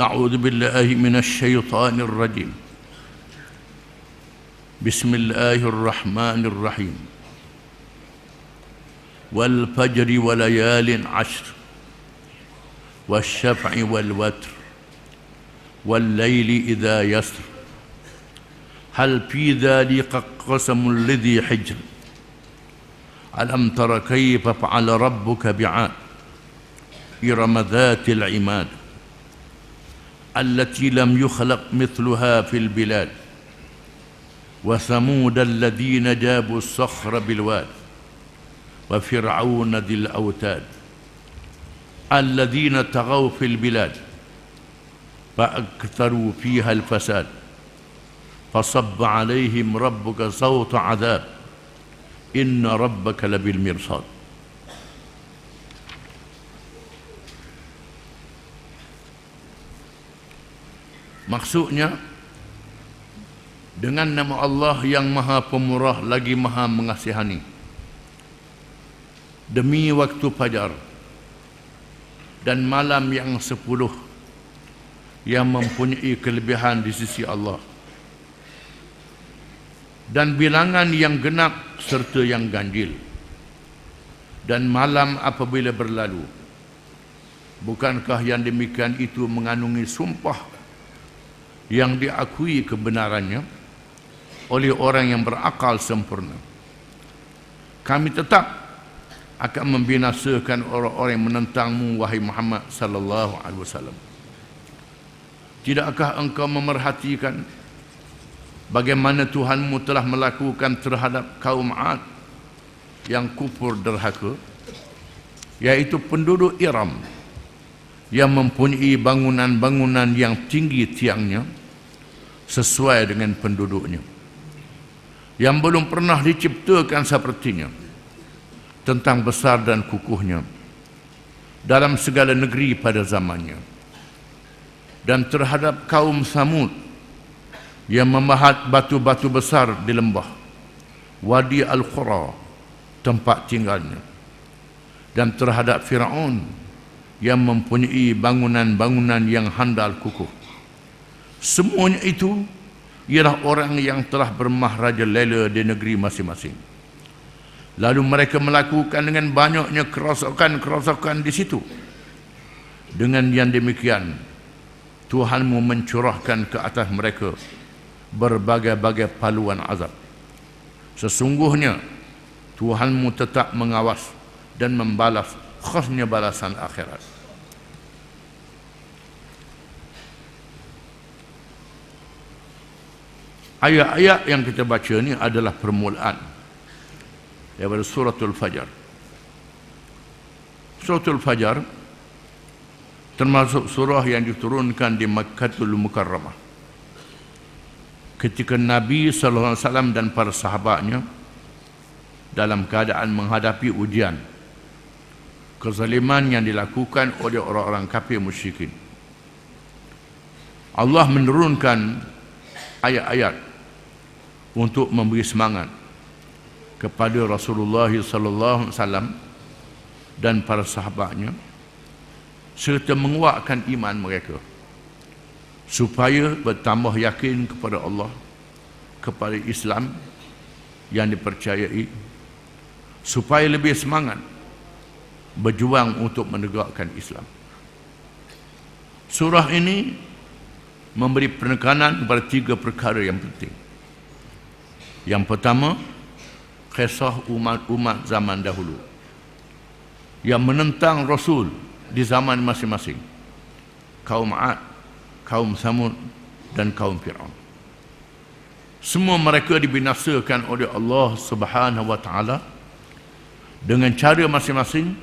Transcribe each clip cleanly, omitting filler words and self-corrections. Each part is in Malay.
أعوذ بالله من الشيطان الرجيم. بسم الله الرحمن الرحيم. والفجر وليال عشر والشفع والوتر والليل إذا يسر هل في ذلك قسم لذي حجر ألم تر كيف فعل ربك بعاد إرم ذات العماد التي لم يخلق مثلها في البلاد وثمود الذين جابوا الصخر بالواد وفرعون ذي الأوتاد الذين طغوا في البلاد فأكثروا فيها الفساد فصب عليهم ربك صوت عذاب إن ربك لبالمرصاد. Maksudnya, dengan nama Allah yang Maha Pemurah lagi Maha Mengasihani, demi waktu fajar dan malam yang 10 yang mempunyai kelebihan di sisi Allah, dan bilangan yang genap serta yang ganjil, dan malam apabila berlalu. Bukankah yang demikian itu mengandungi sumpah yang diakui kebenarannya oleh orang yang berakal sempurna? Kami tetap akan membinasakan orang-orang yang menentangmu, wahai Muhammad sallallahu alaihi wasallam. Tidakkah engkau memerhatikan bagaimana Tuhanmu telah melakukan terhadap kaum 'Ad yang kufur derhaka, yaitu penduduk Iram yang mempunyai bangunan-bangunan yang tinggi tiangnya sesuai dengan penduduknya, yang belum pernah diciptakan sepertinya, tentang besar dan kukuhnya dalam segala negeri pada zamannya. Dan terhadap kaum Samud yang memahat batu-batu besar di lembah Wadi Al-Qura, tempat tinggalnya. Dan terhadap Fir'aun yang mempunyai bangunan-bangunan yang handal kukuh. Semuanya itu ialah orang yang telah bermahrajalela di negeri masing-masing. Lalu mereka melakukan dengan banyaknya kerosakan-kerosakan di situ. Dengan yang demikian, Tuhanmu mencurahkan ke atas mereka berbagai-bagai paluan azab. Sesungguhnya Tuhanmu tetap mengawas dan membalas, khasnya balasan akhirat. Ayat-ayat yang kita baca ni adalah permulaan daripada suratul Fajar. Suratul Fajar termasuk surah yang diturunkan di Makkatul Mukarramah ketika Nabi sallallahu alaihi wasallam dan para sahabatnya dalam keadaan menghadapi ujian kezaliman yang dilakukan oleh orang-orang kafir musyrikin. Allah menurunkan ayat-ayat untuk memberi semangat kepada Rasulullah sallallahu alaihi wasallam dan para sahabatnya, serta menguatkan iman mereka supaya bertambah yakin kepada Allah, kepada Islam yang dipercayai, supaya lebih semangat berjuang untuk menegakkan Islam. Surah ini memberi penekanan kepada 3 perkara yang penting. Yang pertama, kisah umat-umat zaman dahulu yang menentang Rasul di zaman masing-masing, kaum 'Ad, kaum Samud dan kaum Fir'aun. Semua mereka dibinasakan oleh Allah Subhanahu wa taala dengan cara masing-masing,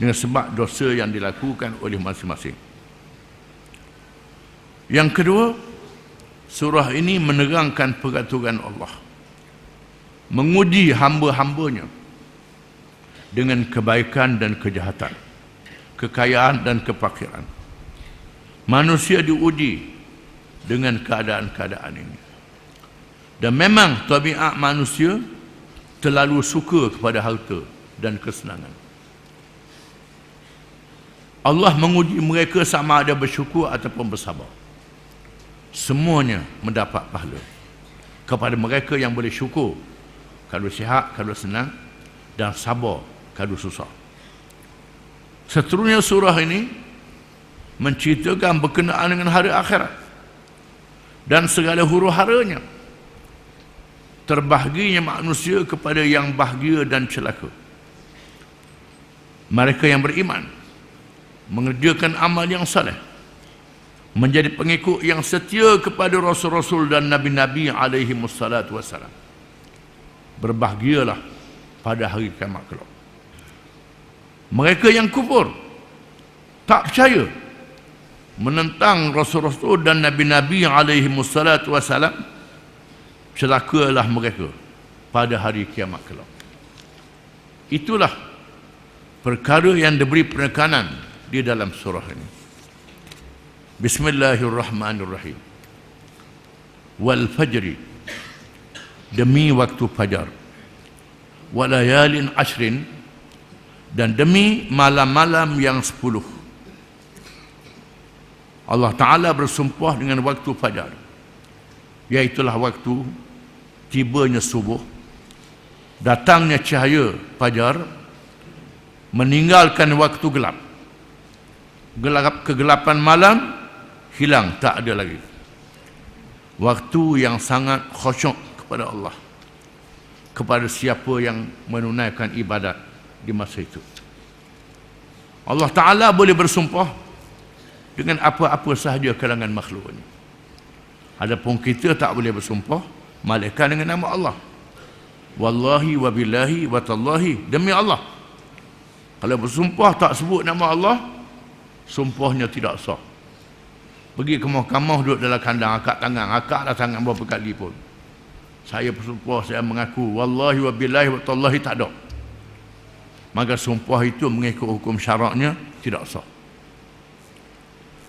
dengan sebab dosa yang dilakukan oleh masing-masing. Yang kedua, surah ini menerangkan peraturan Allah, menguji hamba-hambanya dengan kebaikan dan kejahatan, kekayaan dan kefakiran. Manusia diuji dengan keadaan-keadaan ini. Dan memang tabiat manusia terlalu suka kepada harta dan kesenangan. Allah menguji mereka sama ada bersyukur ataupun bersabar. Semuanya mendapat pahala. Kepada mereka yang boleh syukur kalau sihat, kalau senang, dan sabar kalau susah. Seterusnya surah ini menceritakan berkenaan dengan hari akhirat dan segala huru-haranya. Terbahagianya manusia kepada yang bahagia dan celaka. Mereka yang beriman, mengerjakan amal yang saleh, menjadi pengikut yang setia kepada rasul-rasul dan nabi-nabi alaihi wassalatu wassalam. Berbahagialah pada hari kiamat kelak. Mereka yang kufur, tak percaya, menentang rasul-rasul dan nabi-nabi alaihi wassalatu wassalam, celakalah mereka pada hari kiamat kelak. Itulah perkara yang diberi penekanan di dalam surah ini. Bismillahirrahmanirrahim. Wal fajri, demi waktu fajar. Walayalin ashrin, dan demi malam-malam yang 10. Allah Ta'ala bersumpah dengan waktu fajar, iaitulah waktu tibanya subuh, datangnya cahaya fajar, meninggalkan waktu gelap. Kegelapan malam hilang, tak ada lagi. Waktu yang sangat khusyuk kepada Allah, kepada siapa yang menunaikan ibadat di masa itu. Allah Ta'ala boleh bersumpah dengan apa-apa sahaja kalangan makhluknya. Adapun kita tak boleh bersumpah melainkan dengan nama Allah. Wallahi wa billahi wa tallahi, demi Allah. Kalau bersumpah tak sebut nama Allah, sumpahnya tidak sah. Pergi ke mahkamah, duduk dalam kandang, akak dah tangan berapa kali pun. Saya bersumpah, saya mengaku wallahi wa billahi wa tallahi, tak ada. Maka sumpah itu mengikut hukum syaraknya tidak sah.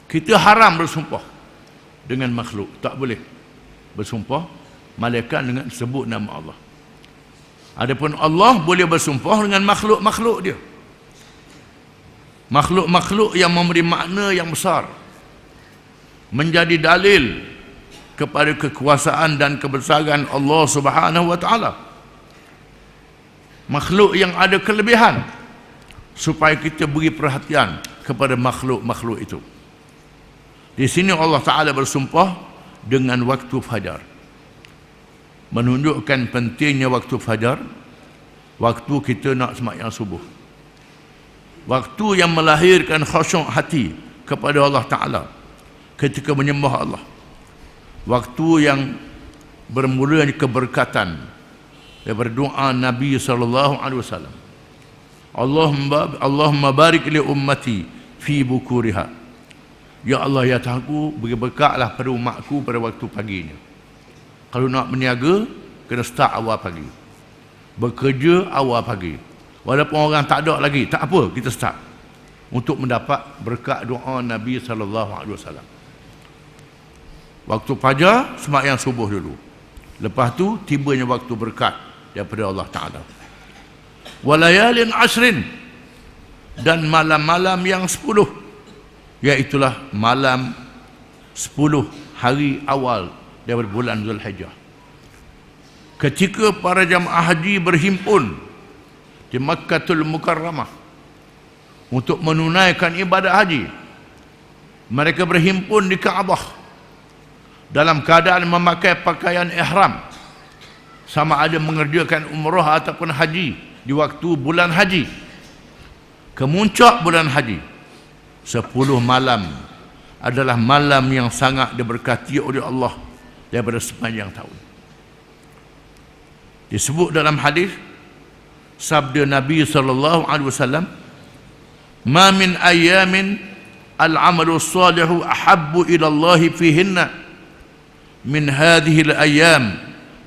Kita haram bersumpah dengan makhluk, tak boleh bersumpah malaikat dengan sebut nama Allah. Adapun Allah boleh bersumpah dengan makhluk-makhluk dia. Makhluk-makhluk yang memberi makna yang besar, menjadi dalil kepada kekuasaan dan kebesaran Allah Subhanahu wa taala. Makhluk yang ada kelebihan, supaya kita beri perhatian kepada makhluk-makhluk itu. Di sini Allah Ta'ala bersumpah dengan waktu fajar, menunjukkan pentingnya waktu fajar, waktu kita nak sembahyang subuh, waktu yang melahirkan khusyuk hati kepada Allah Ta'ala ketika menyembah Allah, waktu yang bermula keberkatan daripada doa Nabi SAW. Allahumma barik li ummati fi bukuriha. Ya Allah, ya Tuhanku, beri berkatlah pada umatku pada waktu paginya. Kalau nak berniaga, kena start awal pagi. Bekerja awal pagi. Walaupun orang tak ada lagi, tak apa, kita start. Untuk mendapat berkat doa Nabi SAW. Waktu fajar, sembahyang subuh dulu. Lepas tu, tibanya waktu berkat daripada Allah Ta'ala. Walayalin ashrin, dan malam-malam yang 10, iaitulah malam 10 hari awal daripada bulan Zulhijjah. Ketika para jamaah haji berhimpun di Makkatul Mukarramah untuk menunaikan ibadah haji, mereka berhimpun di Kaabah dalam keadaan memakai pakaian ihram, sama ada mengerjakan umrah ataupun haji di waktu bulan haji. Kemuncak bulan haji, 10 malam adalah malam yang sangat diberkati oleh Allah daripada sepanjang tahun. Disebut dalam hadis, sabda Nabi SAW, "Ma min ayamin al-amalu salihu ahabbu ila Allah fihinna min hadhihi al-ayam,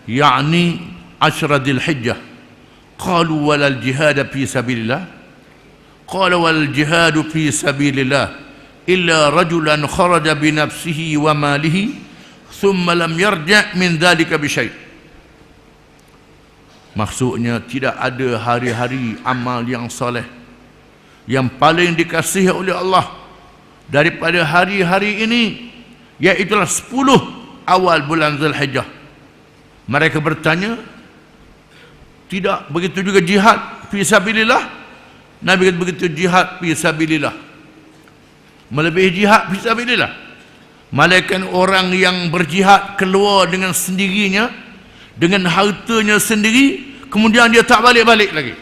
ya'ni 10 Dzulhijjah." Qalu walal jihad fi sabilillah. Qala wal jihadu fi sabilillah illa rajulan kharaja bi nafsihi wa malihi thumma lam yarja' min dhalika bi syai'. Maksudnya, tidak ada hari-hari amal yang soleh yang paling dikasihi oleh Allah daripada hari-hari ini, iaitulah 10 awal bulan Zulhijjah. Mereka bertanya, tidak begitu juga jihad fi sabilillah? Nabi kata begitu jihad fi sabilillah. Melebihi jihad fi sabilillah. Malaikat orang yang berjihad keluar dengan sendirinya, dengan hartanya sendiri, kemudian dia tak balik-balik lagi.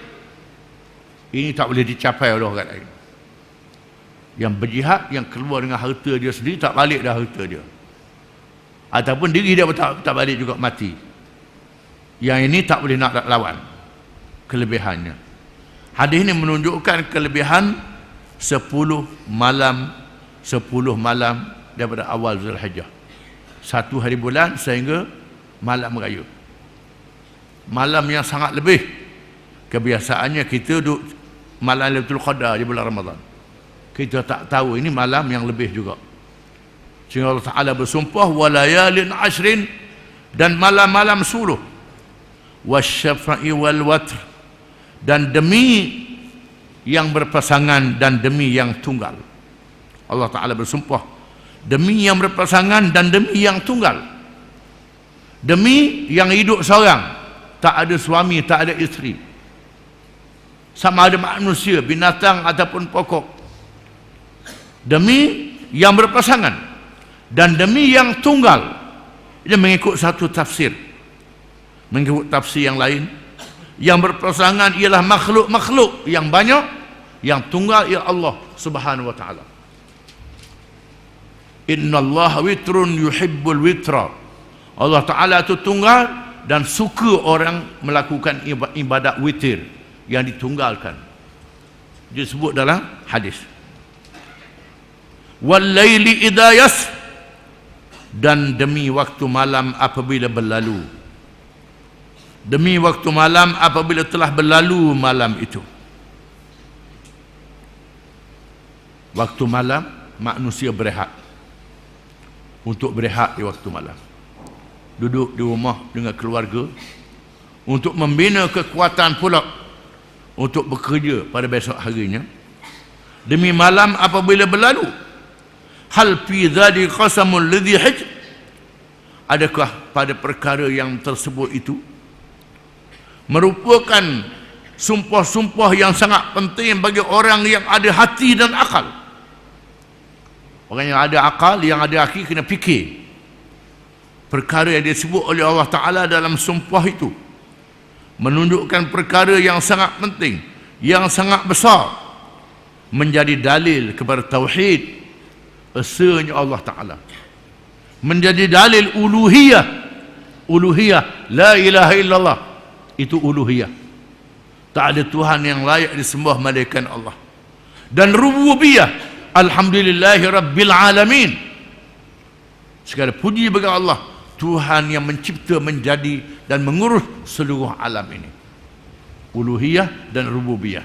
Ini tak boleh dicapai oleh orang lain. Yang berjihad, yang keluar dengan harta dia sendiri, tak balik dah harta dia. Ataupun diri dia tak balik juga, mati. Yang ini tak boleh nak lawan. Kelebihannya. Hadis ini menunjukkan kelebihan 10 malam daripada awal Zulhijjah. 1 hari bulan sehingga malam raya. Malam yang sangat lebih. Kebiasaannya kita duduk malam Lailatul Qadar di bulan Ramadan. Kita tak tahu ini malam yang lebih juga. Sehingga Allah Ta'ala bersumpah, walayalin ashrin, dan malam-malam 10, wasyafa'i wal watr, dan demi yang berpasangan dan demi yang tunggal. Allah Ta'ala bersumpah demi yang berpasangan dan demi yang tunggal. Demi yang hidup seorang, tak ada suami, tak ada isteri, sama ada manusia, binatang ataupun pokok. Demi yang berpasangan dan demi yang tunggal. Dia mengikut satu tafsir, mengikut tafsir yang lain. Yang berpasangan ialah makhluk-makhluk yang banyak, yang tunggal ialah Allah Subhanahu wa ta'ala. Innallaha witrun yuhibbul witra. Allah Ta'ala itu tunggal dan suka orang melakukan ibadat witir yang ditunggalkan. Disebut dalam hadis. Wal laili idza yas, dan demi waktu malam apabila berlalu. Demi waktu malam apabila telah berlalu malam itu. Waktu malam manusia berehat. Untuk berehat di waktu malam, duduk di rumah dengan keluarga untuk membina kekuatan pula untuk bekerja pada besok harinya. Demi malam apabila berlalu. Hal fi dzali qasamul ladzi haj, adakah pada perkara yang tersebut itu merupakan sumpah-sumpah yang sangat penting bagi orang yang ada hati dan akal. Orang yang ada akal, yang ada hati, kena fikir perkara yang disebut oleh Allah Ta'ala dalam sumpah itu. Menunjukkan perkara yang sangat penting, yang sangat besar, menjadi dalil kepada tauhid, esanya Allah Ta'ala. Menjadi dalil uluhiyah. Uluhiyah, la ilaha illallah, itu uluhiyah. Tak ada Tuhan yang layak disembah melainkan Allah. Dan rububiyah, alhamdulillahi rabbil alamin, segala puji bagi Allah, Tuhan yang mencipta, menjadi dan mengurus seluruh alam ini. Uluhiyah dan rububiyah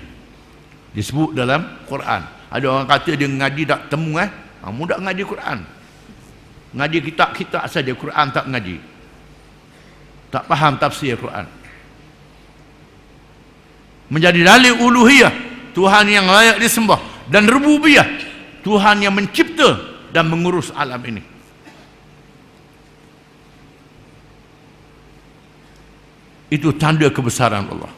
disebut dalam Quran. Ada orang kata dia ngaji tak temu mudah ngaji Quran, ngaji kitab-kitab saja, Quran tak ngaji, tak faham tafsir Quran. Menjadi dalil uluhiyah, Tuhan yang layak disembah, dan rububiyah, Tuhan yang mencipta dan mengurus alam ini. Itu tanda kebesaran Allah.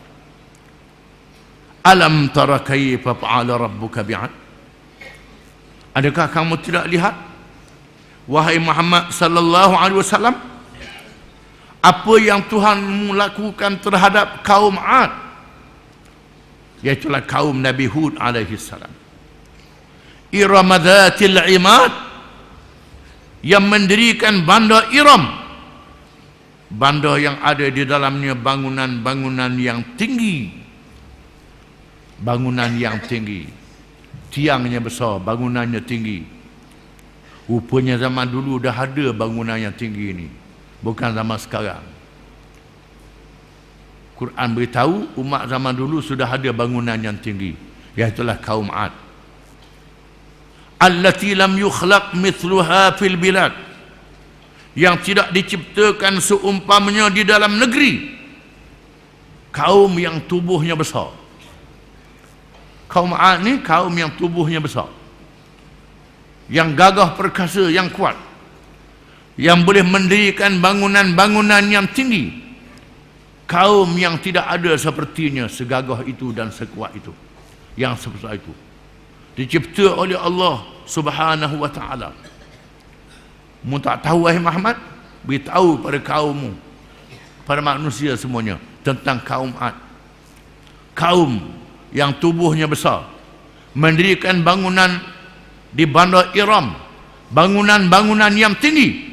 Alam tara kaifa fa'ala rabbuka bi'ad? Adakah kamu tidak lihat, wahai Muhammad sallallahu alaihi wasallam, apa yang Tuhan lakukan terhadap kaum 'Ad, iaitulah kaum Nabi Hud alaihi salam. Iram dzatil imad, yang mendirikan bandar Iram, bandar yang ada di dalamnya bangunan-bangunan yang tinggi, bangunan yang tinggi, tiangnya besar, bangunannya tinggi. Rupanya zaman dulu dah ada bangunan yang tinggi ini, bukan zaman sekarang. Quran beritahu umat zaman dulu sudah ada bangunan yang tinggi, iaitulah kaum 'Ad. Allati lam yukhlaq mithluha fil bilad, yang tidak diciptakan seumpamanya di dalam negeri. Kaum yang tubuhnya besar, Kaum Ad ni kaum yang tubuhnya besar, yang gagah perkasa, yang kuat, yang boleh mendirikan bangunan-bangunan yang tinggi. Kaum yang tidak ada sepertinya segagah itu dan sekuat itu, yang sebesar itu, dicipta oleh Allah Subhanahu wa ta'ala. Mu tak tahu wahai Muhammad, beritahu pada kaummu, pada manusia semuanya tentang kaum Ad. Kaum yang tubuhnya besar, mendirikan bangunan di Bandar Iram, bangunan-bangunan yang tinggi.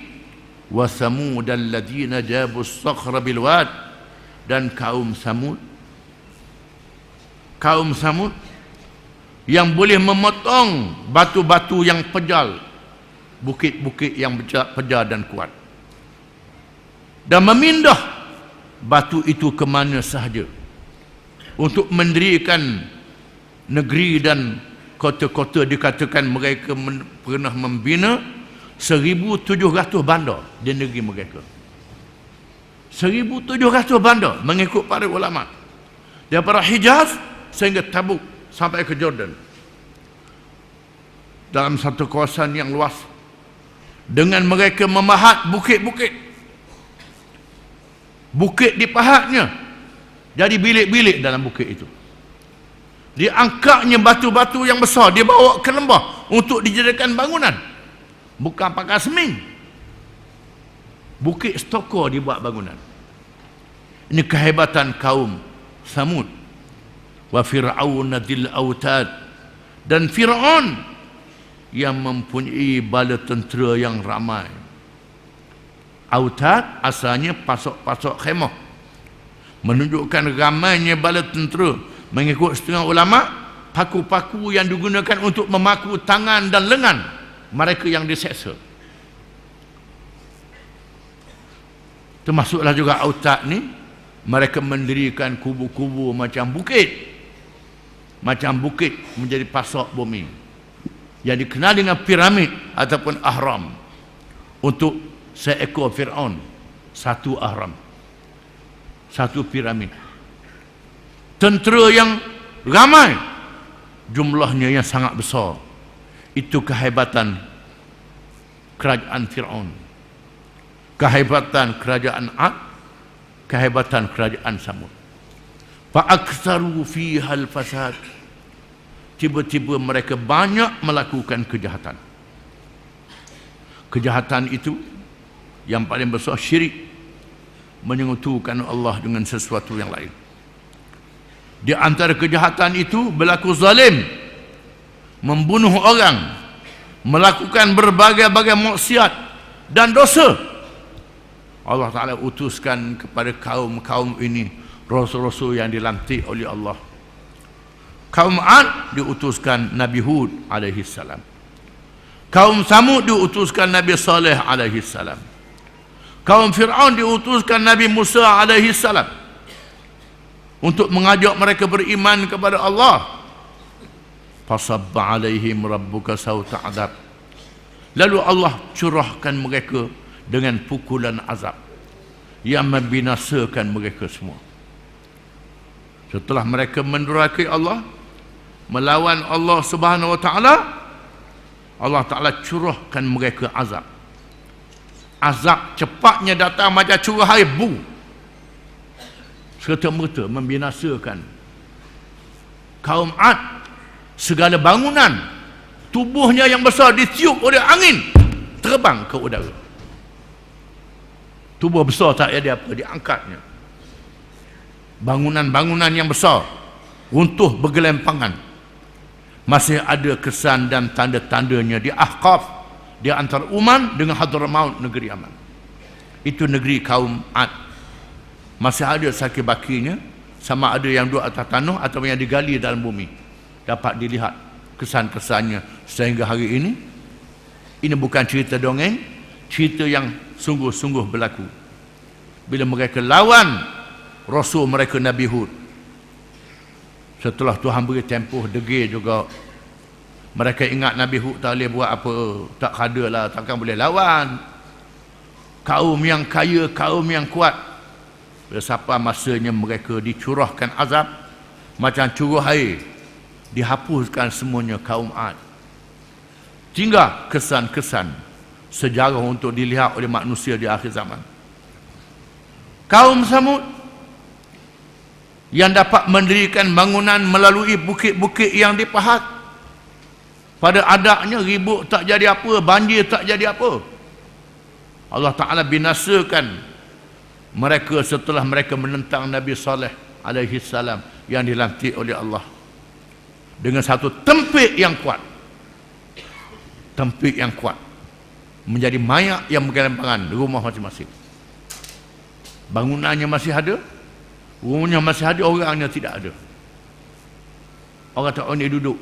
Wa Samud alladhina jabu as-sakhra bil wad, dan kaum Samud yang boleh memotong batu-batu yang pejal, bukit-bukit yang pejar dan kuat, dan memindah batu itu ke mana sahaja untuk mendirikan negeri dan kota-kota. Dikatakan mereka pernah membina 1,700 bandar di negeri mereka. 1,700 bandar mengikut para ulama, daripada Hijaz sehingga Tabuk sampai ke Jordan, dalam satu kawasan yang luas. Dengan mereka memahat bukit-bukit, bukit dipahatnya jadi bilik-bilik dalam bukit itu. Diangkatnya batu-batu yang besar, dibawa ke lembah untuk dijadikan bangunan. Bukan pakai semen, bukit stokor dibuat bangunan. Ini kehebatan kaum Samud. Wa Fir'aun dzil autad, dan Fir'aun yang mempunyai bala tentera yang ramai. Autad asalnya pasok-pasok khemah, menunjukkan ramainya bala tentera. Mengikut setengah ulama, paku-paku yang digunakan untuk memaku tangan dan lengan mereka yang diseksa. Termasuklah juga Autad ni, mereka mendirikan kubu-kubu macam bukit menjadi pasok bumi, yang dikenal dengan piramid ataupun ahram. Untuk seekor Fir'aun, satu ahram, satu piramid. Tentera yang ramai, jumlahnya yang sangat besar. Itu kehebatan kerajaan Fir'aun, kehebatan kerajaan Ad, kehebatan kerajaan Samud. Fa'aktsaru fiha al-fasad, tiba-tiba mereka banyak melakukan kejahatan. Kejahatan itu yang paling besar syirik, menyekutukan Allah dengan sesuatu yang lain. Di antara kejahatan itu berlaku zalim, membunuh orang, melakukan berbagai-bagai maksiat dan dosa. Allah Ta'ala utuskan kepada kaum-kaum ini rasul-rasul yang dilantik oleh Allah. Kaum Ad diutuskan Nabi Hud alaihi salam. Kaum Samud diutuskan Nabi Saleh alaihi salam. Kaum Fir'aun diutuskan Nabi Musa alaihi salam untuk mengajak mereka beriman kepada Allah. Fasabba alaihim rabbuka sawta adab, lalu Allah curahkan mereka dengan pukulan azab yang membinasakan mereka semua. Setelah mereka mendurhakai Allah, melawan Allah Subhanahu wa ta'ala, Allah Ta'ala curahkan mereka azab. Azab cepatnya datang macam curah air bu, serta-merta membinasakan kaum Ad. Segala bangunan tubuhnya yang besar ditiup oleh angin, terbang ke udara. Tubuh besar tak ada apa, diangkatnya. Bangunan-bangunan yang besar runtuh bergelempangan. Masih ada kesan dan tanda-tandanya di Ahqaf, di antara Uman dengan Hadramaut, negeri Yaman. Itu negeri kaum Ad. Masih ada sakit-bakinya, sama ada yang duduk atas tanah atau yang digali dalam bumi. Dapat dilihat kesan-kesannya sehingga hari ini. Ini bukan cerita dongeng, cerita yang sungguh-sungguh berlaku. Bila mereka lawan Rasul mereka Nabi Hud, setelah Tuhan beri tempoh degil juga, mereka ingat Nabi Hud tak boleh buat apa, tak ada lah, takkan boleh lawan kaum yang kaya, kaum yang kuat. Bila sampai masanya mereka dicurahkan azab macam curah air, dihapuskan semuanya kaum Ad. Tinggal kesan-kesan sejarah untuk dilihat oleh manusia di akhir zaman. Kaum Samud yang dapat mendirikan bangunan melalui bukit-bukit yang dipahat. Pada adanya ribut tak jadi apa, banjir tak jadi apa. Allah Ta'ala binasakan mereka setelah mereka menentang Nabi Saleh alaihi salam yang dilantik oleh Allah dengan satu tempik yang kuat. Tempik yang kuat menjadi mayat yang bergelimpangan di rumah masing-masing. Bangunannya masih ada, rumahnya masih ada, orangnya tidak ada. Orang tak ini duduk.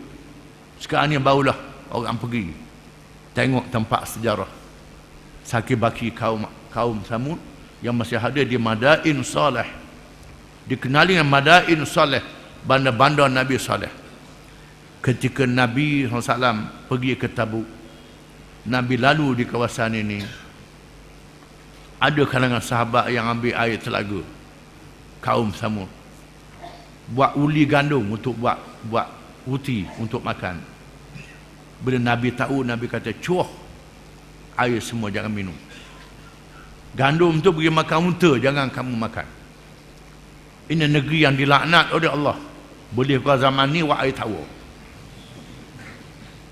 Sekarang ni barulah orang pergi tengok tempat sejarah sakit baki kaum Samud yang masih ada di Madain Saleh. Dikenali dengan Madain Saleh, bandar-bandar Nabi Saleh. Ketika Nabi SAW pergi ke Tabuk, Nabi lalu di kawasan ini, ada kalangan sahabat yang ambil air telaga kaum Samud, buat uli gandum untuk buat roti untuk makan. Bila Nabi tahu, Nabi kata, cuah air semua, jangan minum. Gandum tu bagi makan unta, jangan kamu makan. Ini negeri yang dilaknat oleh Allah. Boleh kau zaman ni buat air tawar.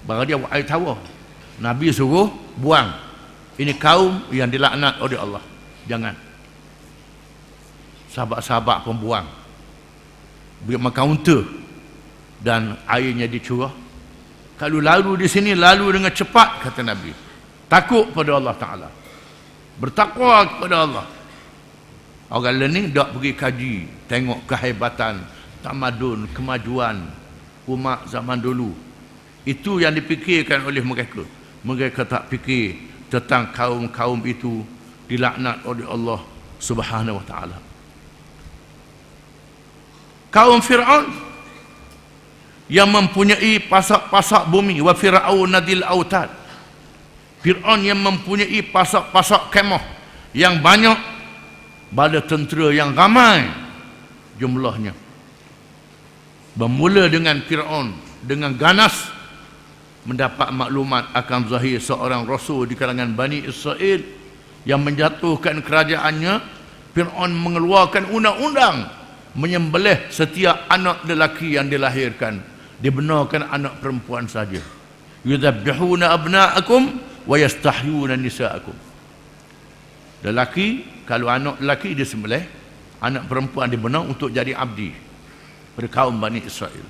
Baru dia buat air tawar, Nabi suruh buang. Ini kaum yang dilaknat oleh Allah, jangan. Sahabat-sahabat pun buang, bagi makan unta, dan airnya dicurah. Kalau lalu di sini, lalu dengan cepat, kata Nabi. Takut pada Allah Ta'ala, bertakwa kepada Allah. Orang lain tak pergi kaji, tengok kehebatan, tamadun, kemajuan umat zaman dulu. Itu yang dipikirkan oleh mereka. Mereka tak fikir tentang kaum-kaum itu dilaknat oleh Allah Subhanahu wa Ta'ala. Kaum Fir'aun yang mempunyai pasak-pasak bumi, wa fir'aun nadil autad. Fir'aun yang mempunyai pasak-pasak kemah yang banyak, bala tentera yang ramai jumlahnya. Bermula dengan Fir'aun dengan ganas mendapat maklumat akan zahir seorang rasul di kalangan Bani Israel yang menjatuhkan kerajaannya. Fir'aun mengeluarkan undang-undang menyembelih setiap anak lelaki yang dilahirkan, dibenarkan anak perempuan saja. Yudhabbihuna abna'akum wa yastahyuna nisa'akum. Lelaki, kalau anak lelaki disembelih, anak perempuan dibenar untuk jadi abdi pada kaum Bani Israel.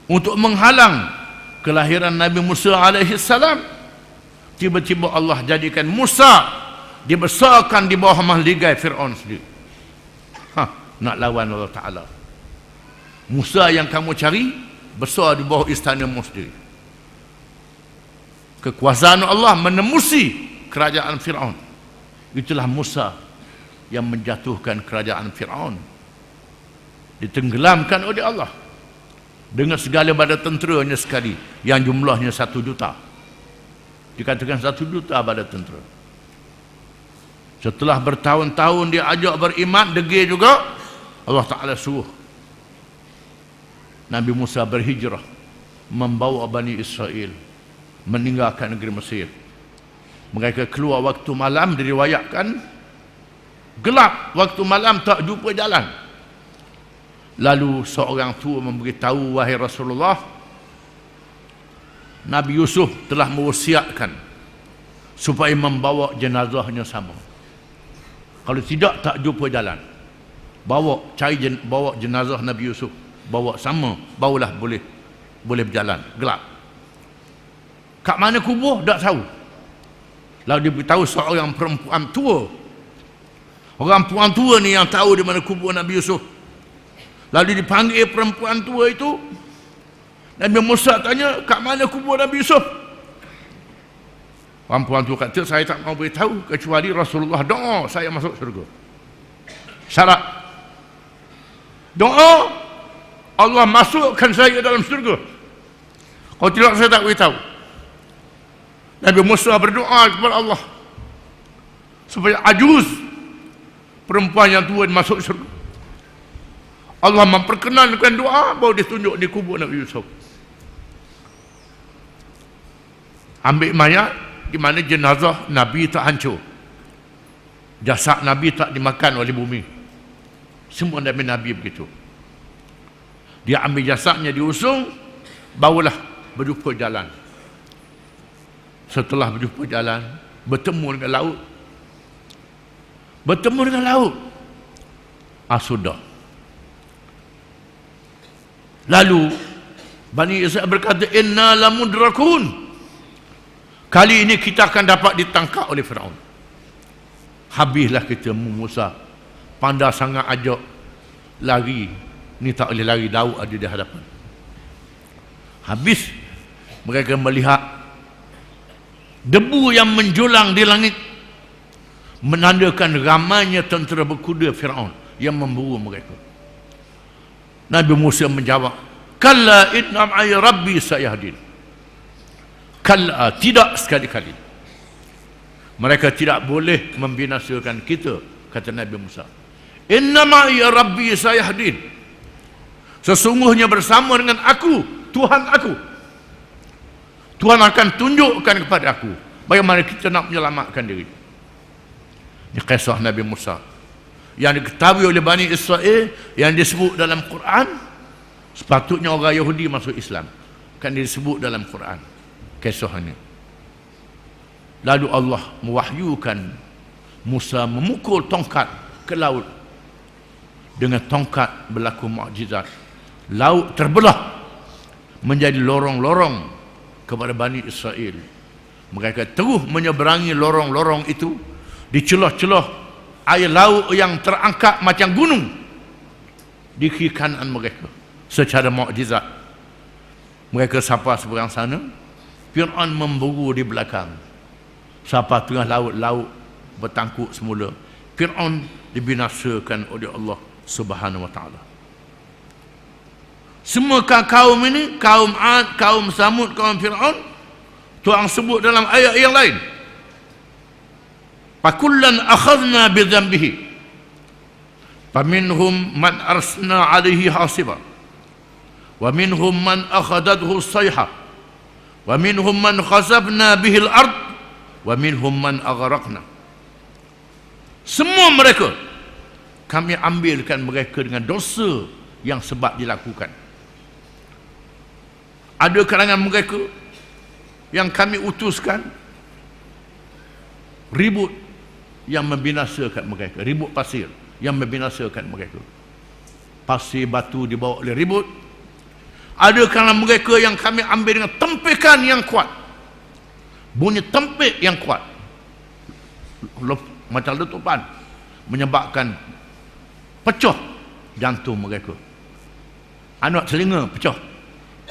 Untuk menghalang kelahiran Nabi Musa alaihi salam, tiba-tiba Allah jadikan Musa dibesarkan di bawah mahligai Fir'aun sendiri. Nak lawan Allah Ta'ala. Musa yang kamu cari besar di bawah istana mu sendiri. Kekuasaan Allah menemusi kerajaan Fir'aun. Itulah Musa yang menjatuhkan kerajaan Fir'aun, ditenggelamkan oleh Allah dengan segala badan tenteranya sekali, yang jumlahnya 1 juta. Dikatakan 1 juta badan tentera. Setelah bertahun-tahun dia ajak beriman, degil juga, Allah Ta'ala suruh Nabi Musa berhijrah, membawa Bani Israel meninggalkan negeri Mesir. Mereka keluar waktu malam, diriwayatkan gelap waktu malam, tak jumpa jalan. Lalu seorang tua memberitahu, wahai Rasulullah, Nabi Yusuf telah mewasiatkan supaya membawa jenazahnya sama. Kalau tidak, tak jumpa jalan. Bawa jenazah Nabi Yusuf, bawa sama, barulah boleh berjalan. Gelap. Kat mana kubur tak tahu. Lalu dia beritahu seorang perempuan tua. Orang perempuan tua ni yang tahu di mana kubur Nabi Yusuf. Lalu dipanggil perempuan tua itu. Nabi Musa tanya, kat mana kubur Nabi Yusuf? Perempuan tua kata, saya tak mau beritahu kecuali Rasulullah doa saya masuk syurga. Syarat doa, Allah masukkan saya dalam syurga. Kalau tidak, saya tak beritahu. Nabi Musa berdoa kepada Allah supaya ajuz, perempuan yang tua, masuk syurga. Allah memperkenankan doa, baru dia tunjuk di kubur Nabi Yusuf. Ambil mayat, di mana jenazah Nabi tak hancur. Jasad Nabi tak dimakan oleh bumi. Semua Nabi-Nabi begitu. Dia ambil jasadnya, diusung, barulah berjumpa jalan. Setelah berjumpa jalan, bertemu dengan laut. Bertemu dengan laut. Sudah. Lalu Bani Israel berkata, inna lamudrakun. Kali ini kita akan dapat ditangkap oleh Firaun. Habislah kita Musa. Pandai sangat ajak lari. Ni tak boleh lari, Daud ada di hadapan. Habis mereka melihat debu yang menjulang di langit, menandakan ramainya tentera berkuda Firaun yang memburu mereka. Nabi Musa menjawab, kalla inna ma'i rabbi sayahdin. Kalla, tidak sekali-kali. Mereka tidak boleh membinasakan kita, kata Nabi Musa. Inna ma'i rabbi sayahdin. Sesungguhnya bersama dengan aku, Tuhan aku. Tuhan akan tunjukkan kepada aku bagaimana kita nak menyelamatkan diri. Ini kisah Nabi Musa yang diketahui oleh Bani Israel, yang disebut dalam Quran. Sepatutnya orang Yahudi masuk Islam, kan disebut dalam Quran kisah ini. Lalu Allah mewahyukan Musa memukul tongkat ke laut. Dengan tongkat berlaku mukjizat. Laut terbelah menjadi lorong-lorong kepada Bani Israel. Mereka terus menyeberangi lorong-lorong itu di celah-celah air laut yang terangkat macam gunung di kiri kanan mereka secara mukjizat. Mereka sampai seberang sana, Fir'aun memburu di belakang. Sampai tengah laut, laut bertangkuk semula. Fir'aun dibinasakan oleh Allah Subhanahu wa ta'ala. Semua kaum ini, kaum Ad, kaum Samud, kaum Fir'aun, Tuhan sebut dalam ayat yang lain. Fakullan akhadna bidhanbihi. Faminhum man arsna alaihi hasiba. Wa minhum man akhadathu sayha. Wa minhum man khasabna bihi al-ard. Wa minhum man aghraqna. Semua mereka kami ambilkan mereka dengan dosa yang sebab dilakukan. Ada kalangan mereka yang kami utuskan ribut yang membinasakan mereka, ribut pasir yang membinasakan mereka. Pasir batu dibawa oleh ribut. Ada kalangan mereka yang kami ambil dengan tempikan yang kuat, bunyi tempik yang kuat, macam letupan, menyebabkan pecah jantung mereka. Anak telinga pecah,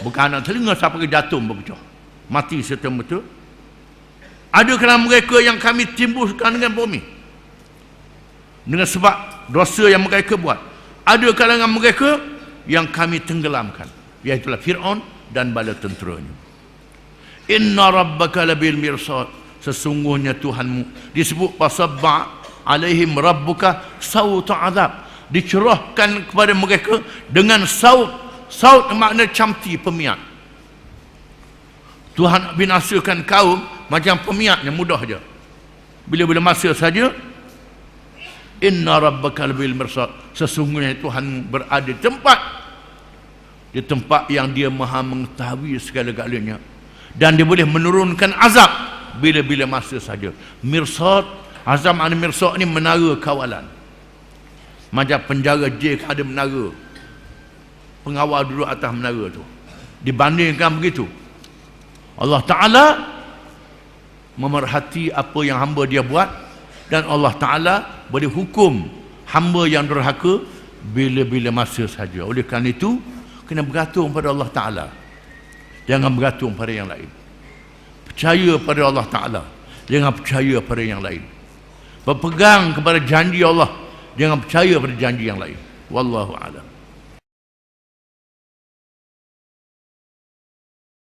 bukan anak telinga sampai ke jantung berpecah, mati serta-merta. Ada kalangan mereka yang kami timbulkan dengan bumi dengan sebab dosa yang mereka buat. Ada kalangan mereka yang kami tenggelamkan, iaitulah Fir'aun dan bala tenteranya. Inna rabbaka labil mirsad. Sesungguhnya Tuhanmu disebut pasabba alaihim rabbuka sauta azab. Dicerahkan kepada mereka dengan saut. Saut makna camti, pemiat. Tuhan binasakan kaum macam pemiatnya, mudah saja. Bila-bila masa saja, inna rabbaka labil mirsad. Sesungguhnya Tuhan berada di tempat yang dia maha mengetahui segala-galanya, dan dia boleh menurunkan azab bila-bila masa saja. Mirsad, azab makna mirsad ni menara kawalan. Macam penjara J ada menara, pengawal duduk atas menara tu. Dibandingkan begitu, Allah Ta'ala memerhati apa yang hamba dia buat, dan Allah Ta'ala boleh hukum hamba yang derhaka bila-bila masa saja. Oleh kerana itu, kena bergantung pada Allah Ta'ala, jangan bergantung pada yang lain. Percaya pada Allah Ta'ala, jangan percaya pada yang lain. Berpegang kepada janji Allah, jangan percaya pada janji yang lain. Wallahu a'lam.